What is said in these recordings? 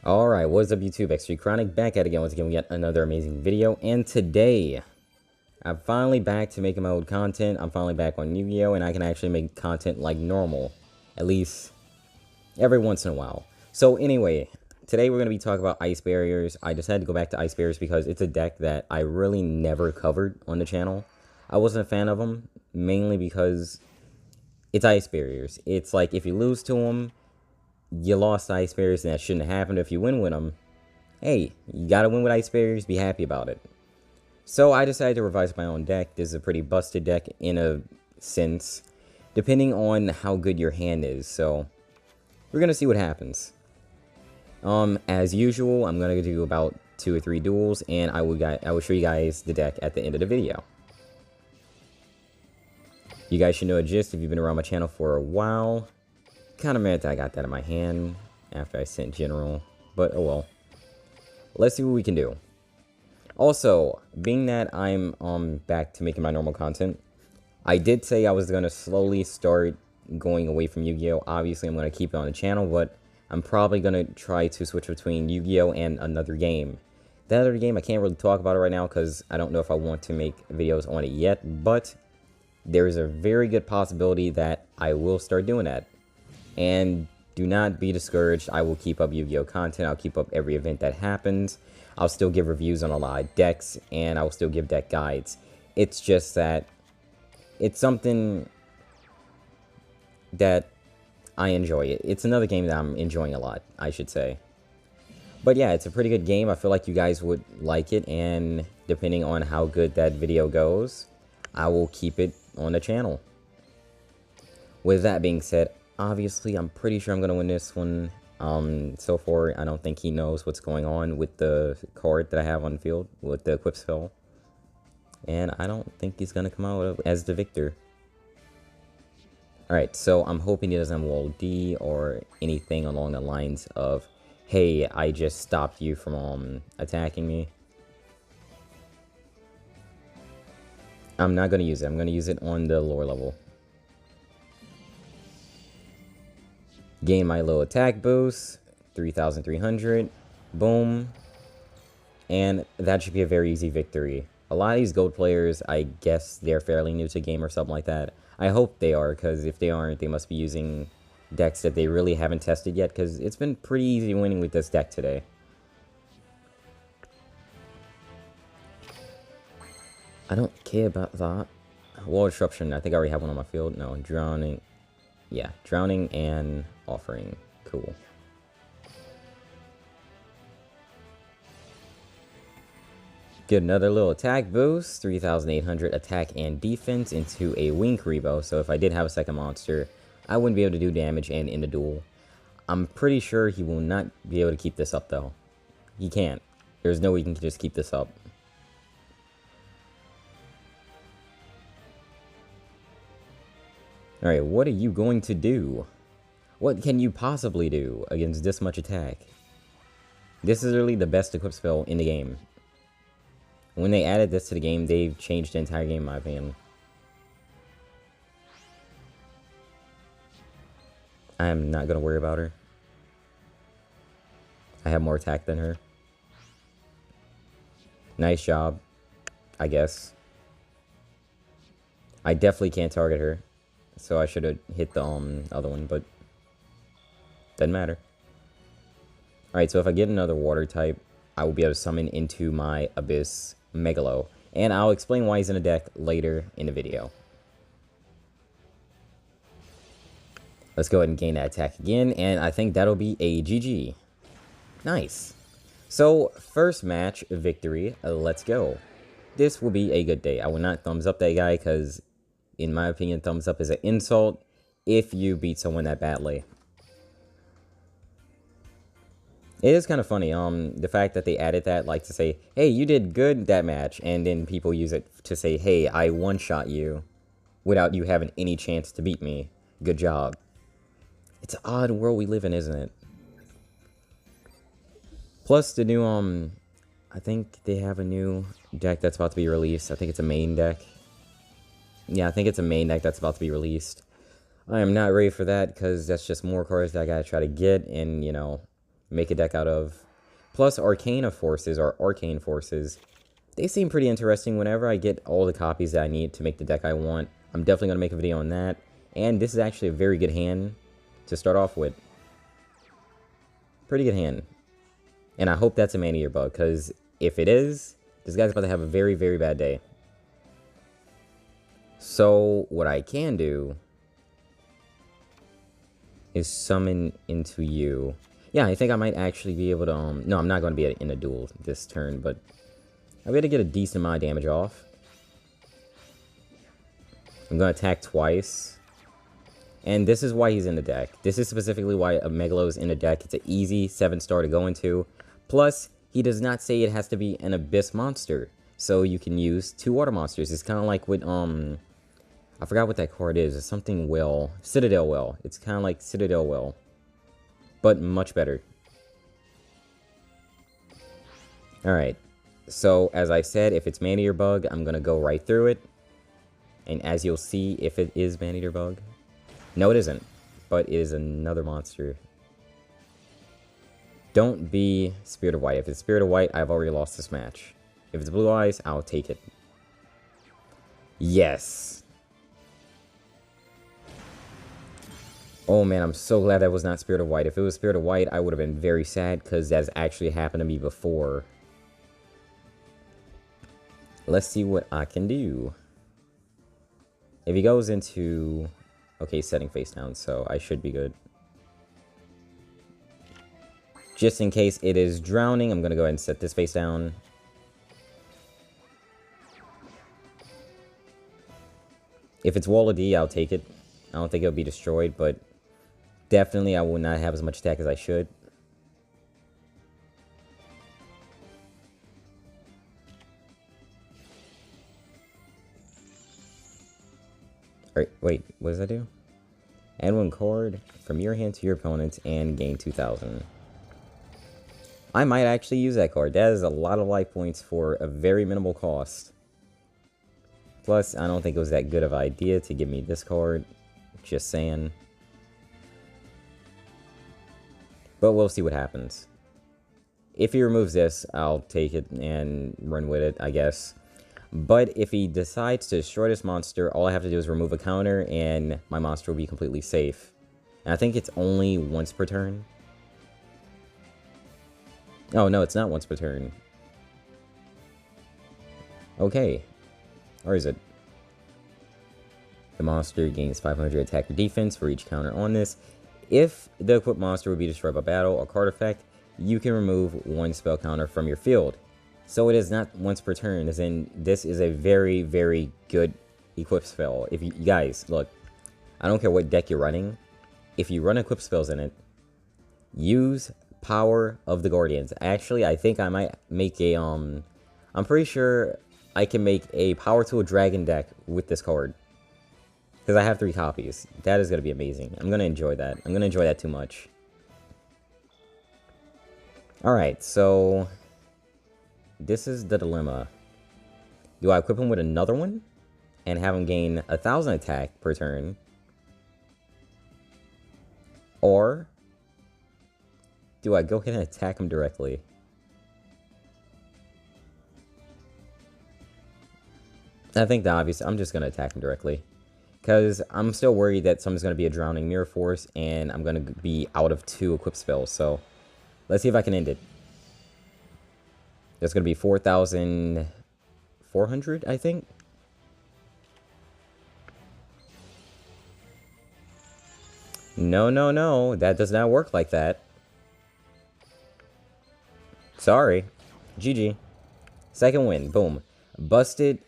Alright, what's up YouTube? X3 Chronic back at it again once again with yet another amazing video. And today, I'm finally back to making my old content. I'm finally back on Yu-Gi-Oh! And I can actually make content like normal. At least, every once in a while. So anyway, today we're going to be talking about Ice Barriers. I decided to go back to Ice Barriers because it's a deck that I really never covered on the channel. I wasn't a fan of them, mainly because it's Ice Barriers. It's like, if you lose to them, you lost Ice Barriers, and that shouldn't have happened. If you win with them, hey, you gotta win with Ice Barriers, be happy about it. So I decided to revise my own deck. This is a pretty busted deck in a sense, depending on how good your hand is. So we're gonna see what happens. As usual, I'm gonna do about 2 or 3 duels, and I will show you guys the deck at the end of the video. You guys should know a gist if you've been around my channel for a while. Kind of mad that I got that in my hand after I sent general, but oh well. Let's see what we can do. Also, being that I'm back to making my normal content, I did say I was going to slowly start going away from Yu-Gi-Oh! Obviously, I'm going to keep it on the channel, but I'm probably going to try to switch between Yu-Gi-Oh! And another game. That other game, I can't really talk about it right now because I don't know if I want to make videos on it yet, but there is a very good possibility that I will start doing that. And do not be discouraged. I will keep up Yu-Gi-Oh! Content. I'll keep up every event that happens. I'll still give reviews on a lot of decks, and I will still give deck guides. It's just that it's something that I enjoy. It's another game that I'm enjoying a lot, I should say. But yeah, it's a pretty good game. I feel like you guys would like it, and depending on how good that video goes, I will keep it on the channel. With that being said, obviously, I'm pretty sure I'm going to win this one. So far, I don't think he knows what's going on with the card that I have on the field, with the equip spell. And I don't think he's going to come out as the victor. Alright, so I'm hoping he doesn't have Wall D or anything along the lines of, hey, I just stopped you from attacking me. I'm not going to use it. I'm going to use it on the lower level. Gain my little attack boost, 3,300, boom, and that should be a very easy victory. A lot of these gold players, I guess they're fairly new to the game or something like that. I hope they are, because if they aren't, they must be using decks that they really haven't tested yet, because it's been pretty easy winning with this deck today. I don't care about that. Wall Disruption, I think I already have one on my field. No, Drowning. Yeah, Drowning and Offering. Cool. Get another little attack boost. 3,800 attack and defense into a Wing Karibo. So if I did have a second monster, I wouldn't be able to do damage and end the duel. I'm pretty sure he will not be able to keep this up, though. He can't. There's no way he can just keep this up. Alright, what are you going to do? What can you possibly do against this much attack? This is really the best equip spell in the game. When they added this to the game, they've changed the entire game, in my opinion. I am not going to worry about her. I have more attack than her. Nice job, I guess. I definitely can't target her. So I should have hit the other one, but doesn't matter. Alright, so if I get another water type, I will be able to summon into my Abyss Megalo. And I'll explain why he's in a deck later in the video. Let's go ahead and gain that attack again, and I think that'll be a GG. Nice. So, first match victory, let's go. This will be a good day. I will not thumbs up that guy, because in my opinion, thumbs up is an insult if you beat someone that badly. It is kind of funny, the fact that they added that, like, to say, hey, you did good that match, and then people use it to say, hey, I one-shot you without you having any chance to beat me. Good job. It's an odd world we live in, isn't it? Plus, the new, I think they have a new deck that's about to be released. I think it's a main deck. Yeah, I think it's a main deck that's about to be released. I am not ready for that, because that's just more cards that I gotta try to get, and, you know, make a deck out of. Plus Arcana Forces, or Arcane Forces. They seem pretty interesting. Whenever I get all the copies that I need to make the deck I want, I'm definitely going to make a video on that. And this is actually a very good hand to start off with. Pretty good hand. And I hope that's a Man-Eater Bug, because if it is, this guy's about to have a very, very bad day. So, what I can do is summon into you. Yeah, I think I might actually be able to, no, I'm not going to be in a duel this turn, but I'll be able to get a decent amount of damage off. I'm going to attack twice. And this is why he's in the deck. This is specifically why a Megalo is in the deck. It's an easy 7-star to go into. Plus, he does not say it has to be an Abyss monster. So you can use 2 water monsters. It's kind of like with, I forgot what that card is. It's something Well. Citadel Well. It's kind of like Citadel Well. But much better. Alright. So, as I said, if it's Man-Eater Bug, I'm going to go right through it. And as you'll see, if it is Man-Eater Bug... No, it isn't. But it is another monster. Don't be Spirit of White. If it's Spirit of White, I've already lost this match. If it's Blue Eyes, I'll take it. Yes! Oh man, I'm so glad that was not Spirit of White. If it was Spirit of White, I would have been very sad, because that's actually happened to me before. Let's see what I can do. If he goes into... Okay, setting face down, so I should be good. Just in case it is drowning, I'm going to go ahead and set this face down. If it's Wall of D, I'll take it. I don't think it'll be destroyed, but definitely I will not have as much attack as I should. Alright, wait, what does that do? Add 1 card from your hand to your opponent and gain 2,000. I might actually use that card. That is a lot of life points for a very minimal cost. Plus, I don't think it was that good of an idea to give me this card. Just saying. But we'll see what happens. If he removes this, I'll take it and run with it, I guess. But if he decides to destroy this monster, all I have to do is remove a counter, and my monster will be completely safe. And I think it's only once per turn. Oh, no, it's not once per turn. Okay. Or is it? The monster gains 500 attack or defense for each counter on this. If the equipped monster would be destroyed by battle or card effect, you can remove 1 spell counter from your field. So it is not once per turn, as in this is a very, very good equip spell. If you guys, look, I don't care what deck you're running, if you run equip spells in it, use Power of the Guardians. Actually, I think I might make a, I'm pretty sure I can make a Power to a Dragon deck with this card. Because I have 3 copies. That is going to be amazing. I'm going to enjoy that. I'm going to enjoy that too much. Alright, so... this is the dilemma. Do I equip him with another one and have him gain 1,000 attack per turn? Or do I go ahead and attack him directly? I think the obvious, I'm just going to attack him directly. Because I'm still worried that someone's going to be a Drowning Mirror Force and I'm going to be out of 2 equip spells. So let's see if I can end it. That's going to be 4,400, I think. No, no, no. That does not work like that. Sorry. GG. Second win. Boom. Busted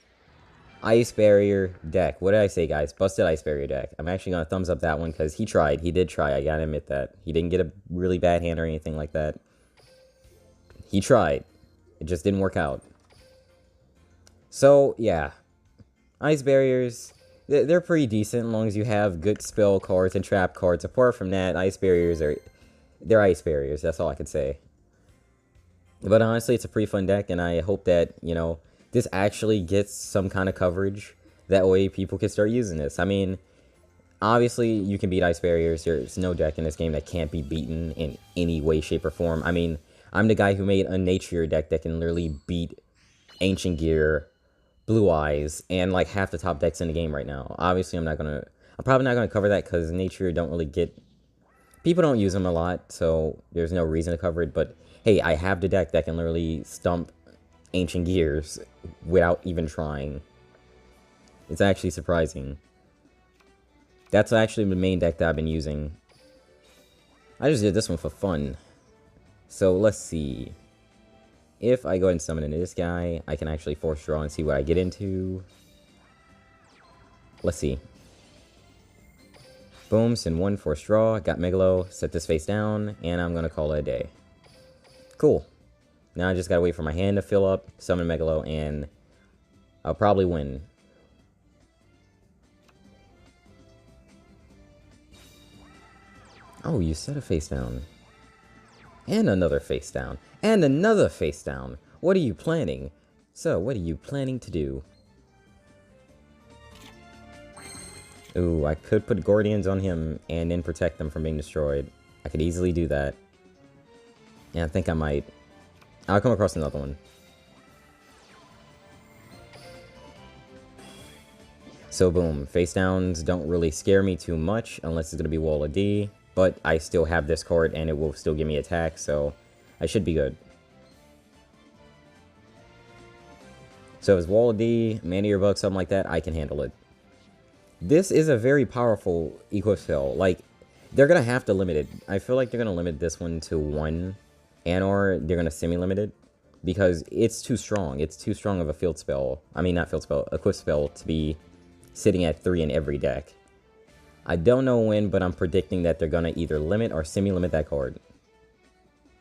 Ice Barrier deck. What did I say, guys? Busted Ice Barrier deck. I'm actually going to thumbs up that one because he tried. He did try. I got to admit that. He didn't get a really bad hand or anything like that. He tried. It just didn't work out. So, yeah. Ice Barriers, they're pretty decent as long as you have good spell cards and trap cards. Apart from that, Ice Barriers they're Ice Barriers. That's all I can say. But honestly, it's a pretty fun deck, and I hope that, you know, this actually gets some kind of coverage. That way people can start using this. I mean, Obviously, you can beat ice barriers. There's no deck in this game that can't be beaten in any way, shape, or form. I mean, I'm the guy who made a nature deck that can literally beat Ancient Gear, Blue Eyes, and like half the top decks in the game right now. Obviously, I'm probably not gonna cover that because nature don't really get, people don't use them a lot, so there's no reason to cover it. But hey, I have the deck that can literally stump Ancient Gears without even trying. It's actually surprising. That's actually the main deck that I've been using. I just did this one for fun. So let's see. If I go ahead and summon into this guy, I can actually force draw and see what I get into. Let's see. Boom, send one, force draw, got Megalo, set this face down, and I'm gonna call it a day. Cool. Now I just gotta wait for my hand to fill up, summon Megalo, and I'll probably win. Oh, you set a face down. And another face down. And another face down. What are you planning? So, what are you planning to do? Ooh, I could put Guardians on him and then protect them from being destroyed. I could easily do that. Yeah, I think I might. I'll come across another one. So boom, face downs don't really scare me too much unless it's going to be Wall of D. But I still have this card and it will still give me attack, so I should be good. So if it's Wall of D, Mana Your Bug, something like that, I can handle it. This is a very powerful equip spell. Like, they're going to have to limit it. I feel like they're going to limit this one to 1, and or they're going to semi-limit it. Because it's too strong. It's too strong of a field spell. I mean, not field spell, equip spell to be sitting at 3 in every deck. I don't know when, but I'm predicting that they're going to either limit or semi-limit that card.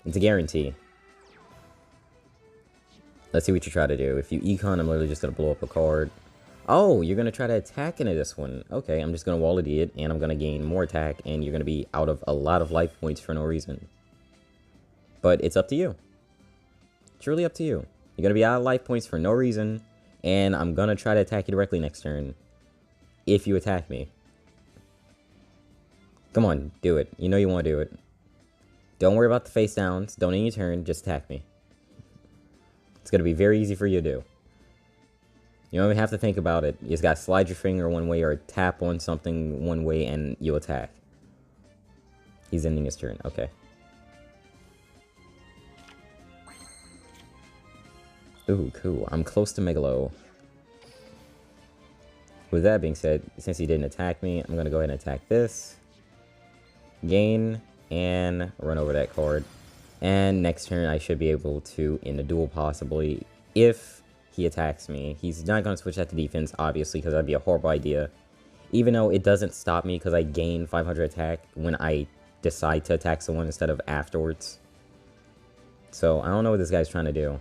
It's a guarantee. Let's see what you try to do. If you econ, I'm literally just going to blow up a card. Oh, you're going to try to attack into this one. Okay, I'm just going to Wall of D it, and I'm going to gain more attack, and you're going to be out of a lot of life points for no reason. But it's up to you. It's really up to you. You're going to be out of life points for no reason, and I'm going to try to attack you directly next turn. If you attack me. Come on, do it. You know you want to do it. Don't worry about the face downs. Don't end your turn. Just attack me. It's going to be very easy for you to do. You don't even have to think about it. You just got to slide your finger one way or tap on something one way and you'll attack. He's ending his turn. Okay. Ooh, cool. I'm close to Megalo. With that being said, since he didn't attack me, I'm going to go ahead and attack this. Gain, and run over that card. And next turn, I should be able to end a duel, possibly, if he attacks me. He's not going to switch that to defense, obviously, because that'd be a horrible idea. Even though it doesn't stop me, because I gain 500 attack when I decide to attack someone instead of afterwards. So, I don't know what this guy's trying to do.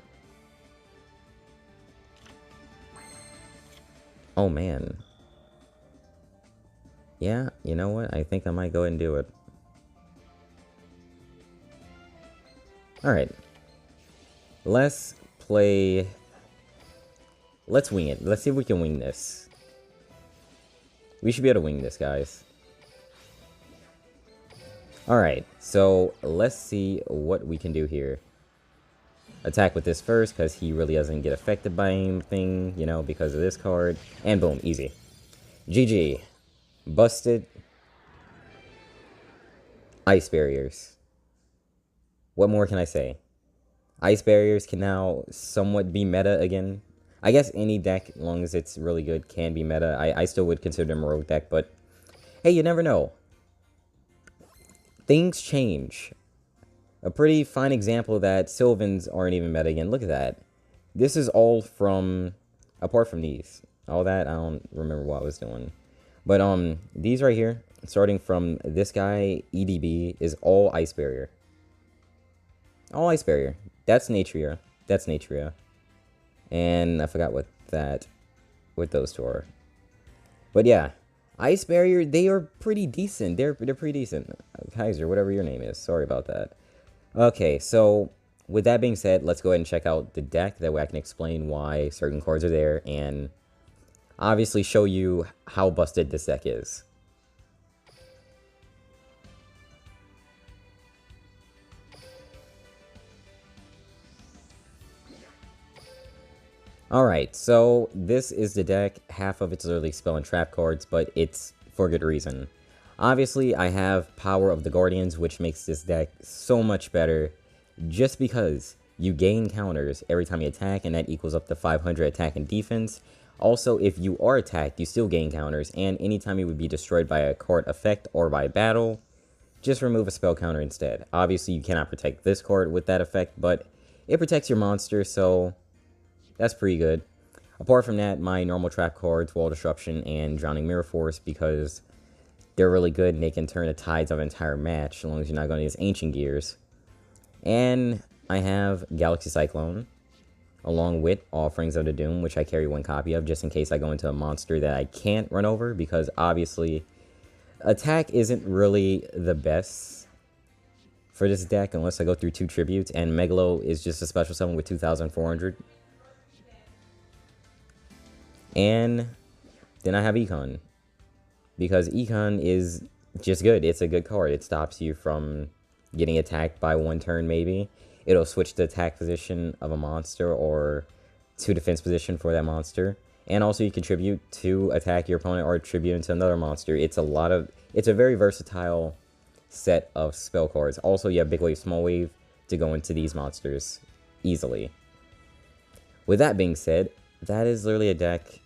Oh, man. Yeah, you know what? I think I might go ahead and do it. Alright. Let's play... Let's wing it. Let's see if we can wing this. We should be able to wing this, guys. Alright, so let's see what we can do here. Attack with this first, because he really doesn't get affected by anything, you know, because of this card. And boom, easy. GG. Busted. Ice barriers. What more can I say? Ice barriers can now somewhat be meta again. I guess any deck, as long as it's really good, can be meta. I still would consider them a rogue deck, but hey, you never know. Things change. A pretty fine example of that, Sylvans aren't even meta again. Look at that. This is all from, apart from these. All that, I don't remember what I was doing. But these right here, starting from this guy, EDB, is all Ice Barrier. All Ice Barrier. That's Natria. That's Natria. And I forgot what those two are. But yeah, Ice Barrier, they are pretty decent. They're pretty decent. Kaiser, whatever your name is. Sorry about that. Okay, so with that being said, let's go ahead and check out the deck. That way I can explain why certain cards are there and obviously show you how busted this deck is. Alright, so this is the deck. Half of it's literally spell and trap cards, but it's for good reason. Obviously, I have Power of the Guardians, which makes this deck so much better, just because you gain counters every time you attack, and that equals up to 500 attack and defense. Also, if you are attacked, you still gain counters, and anytime you would be destroyed by a card effect or by battle, just remove a spell counter instead. Obviously, you cannot protect this card with that effect, but it protects your monster, so that's pretty good. Apart from that, my normal trap cards, Wall Disruption and Drowning Mirror Force, because they're really good and they can turn the tides of an entire match, as long as you're not going to use Ancient Gears. And I have Galaxy Cyclone, along with Offerings of the Doom, which I carry one copy of, just in case I go into a monster that I can't run over, because obviously, attack isn't really the best for this deck, unless I go through 2 tributes, and Megalo is just a special summon with 2,400. And then I have Econ, because Econ is just good. It's a good card. It stops you from getting attacked by 1 turn, maybe. It'll switch the attack position of a monster or to defense position for that monster. And also you contribute to attack your opponent or tribute into another monster. It's a very versatile set of spell cards. Also, you have Big Wave, Small Wave to go into these monsters easily. With that being said, that is literally a deck.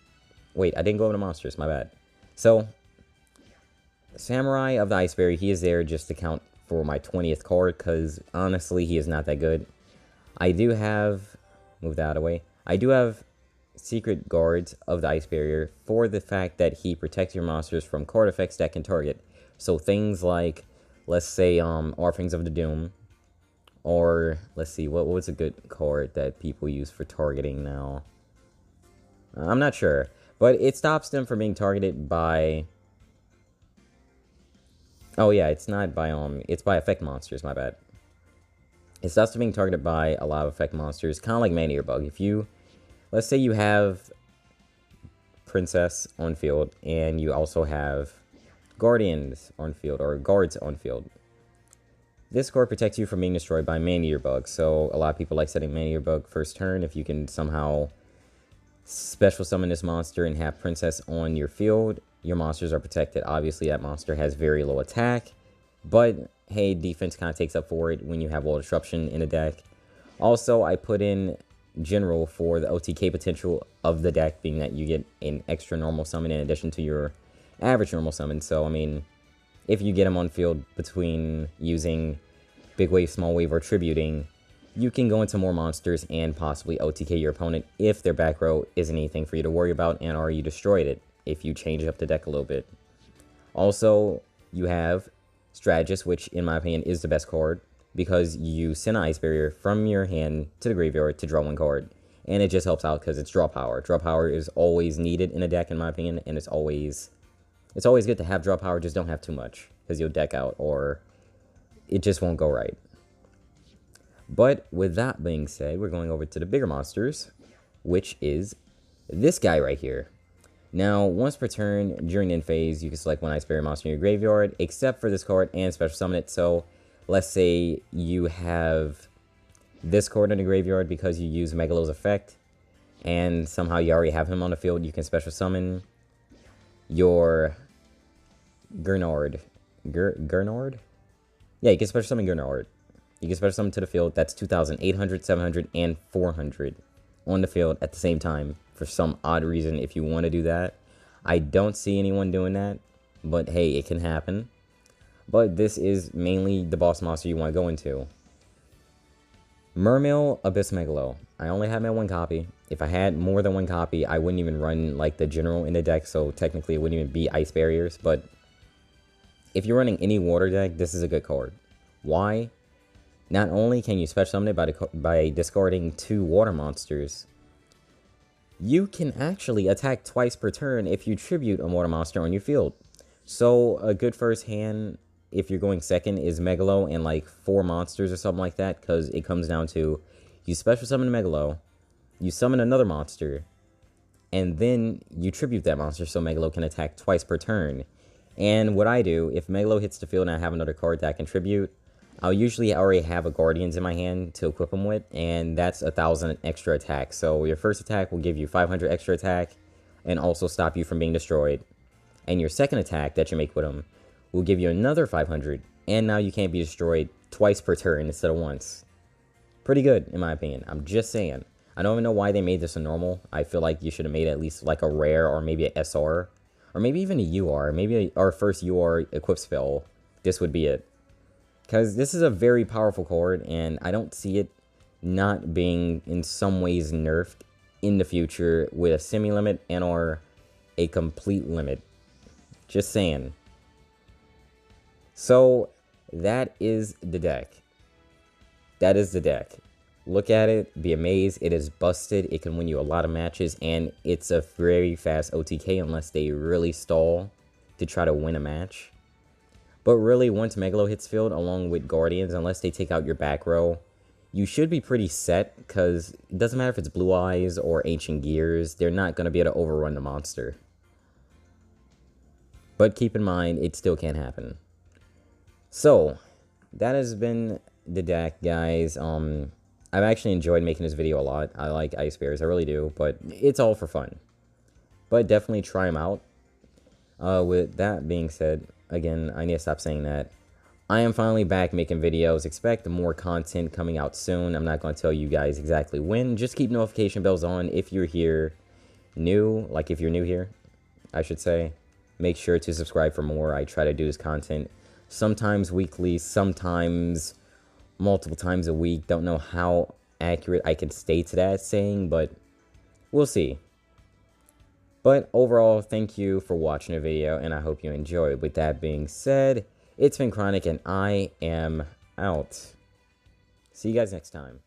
Wait, I didn't go over to monsters, my bad. So, Samurai of the Iceberry, he is there just to count for my 20th card, because honestly, he is not that good. I do have, move that out of the way, I do have Secret Guards of the Ice Barrier for the fact that he protects your monsters from card effects that can target. So things like, let's say, Offerings of the Doom, or, let's see, what's a good card that people use for targeting now? I'm not sure, but it stops them from being targeted by... Oh yeah, it's not by, it's by effect monsters, my bad. It stops them being targeted by a lot of effect monsters, kind of like Man-Eater Bug. If you, let's say you have Princess on field, and you also have Guardians on field, or Guards on field. This card protects you from being destroyed by Man-Eater Bug, so a lot of people like setting Man-Eater Bug first turn. If you can somehow special summon this monster and have Princess on your field, your monsters are protected. Obviously, that monster has very low attack, but hey, defense kind of takes up for it when you have Wall Disruption in a deck. Also, I put in General for the OTK potential of the deck, being that you get an extra normal summon in addition to your average normal summon. So, I mean, if you get him on field between using Big Wave, Small Wave, or Tributing, you can go into more monsters and possibly OTK your opponent if their back row isn't anything for you to worry about, and or you destroyed it if you change up the deck a little bit. Also, you have Strategist, which in my opinion is the best card, because you send an Ice Barrier from your hand to the graveyard to draw 1 card. And it just helps out because it's draw power. Draw power is always needed in a deck, in my opinion, and it's always good to have draw power, just don't have too much, because you'll deck out or it just won't go right. But with that being said, we're going over to the bigger monsters, which is this guy right here. Now, once per turn, during the end phase, you can select 1 Ice Barrier monster in your graveyard, except for this card, and special summon it. So, let's say you have this card in the graveyard because you use Megalo's effect, and somehow you already have him on the field, you can special summon your Gernard. Gernard? Yeah, you can special summon Gernard. You can special summon to the field. That's 2,800, 700, and 400 on the field at the same time. For some odd reason, if you want to do that. I don't see anyone doing that, but hey, it can happen. But this is mainly the boss monster you want to go into. Mermail Abyss Megalo. I only have my 1 copy. If I had more than 1 copy, I wouldn't even run like the general in the deck, so technically it wouldn't even be Ice Barriers. But if you're running any water deck, this is a good card. Why? Not only can you special summon it by discarding 2 water monsters, you can actually attack twice per turn if you tribute a water monster on your field. So a good first hand, if you're going second, is Megalo and like 4 monsters or something like that, because it comes down to you special summon Megalo, you summon another monster, and then you tribute that monster so Megalo can attack twice per turn. And what I do, if Megalo hits the field and I have another card that I can tribute, I'll usually already have a Guardians in my hand to equip them with, and that's 1,000 extra attack. So your first attack will give you 500 extra attack, and also stop you from being destroyed. And your second attack that you make with them will give you another 500, and now you can't be destroyed twice per turn instead of once. Pretty good, in my opinion. I'm just saying. I don't even know why they made this a normal. I feel like you should have made at least like a rare or maybe a SR. Or maybe even a UR. Maybe our first UR equip spell. This would be it. Because this is a very powerful card, and I don't see it not being in some ways nerfed in the future with a semi-limit and or a complete limit. Just saying. So, that is the deck. That is the deck. Look at it, be amazed. It is busted. It can win you a lot of matches, and it's a very fast OTK unless they really stall to try to win a match. But really, once Megalo hits field along with Guardians, unless they take out your back row, you should be pretty set, because it doesn't matter if it's Blue Eyes or Ancient Gears, they're not going to be able to overrun the monster. But keep in mind, it still can happen. So, that has been the deck, guys. I've actually enjoyed making this video a lot. I like Ice Bears, I really do, but it's all for fun. But definitely try them out. With that being said, again, I need to stop saying that. I am finally back making videos. Expect more content coming out soon. I'm not going to tell you guys exactly when. Just keep notification bells on if you're here new. Like if you're new here, I should say. Make sure to subscribe for more. I try to do this content sometimes weekly, sometimes multiple times a week. Don't know how accurate I can stay to that saying, but we'll see. But overall, thank you for watching the video, and I hope you enjoyed. With that being said, it's been Chronic, and I am out. See you guys next time.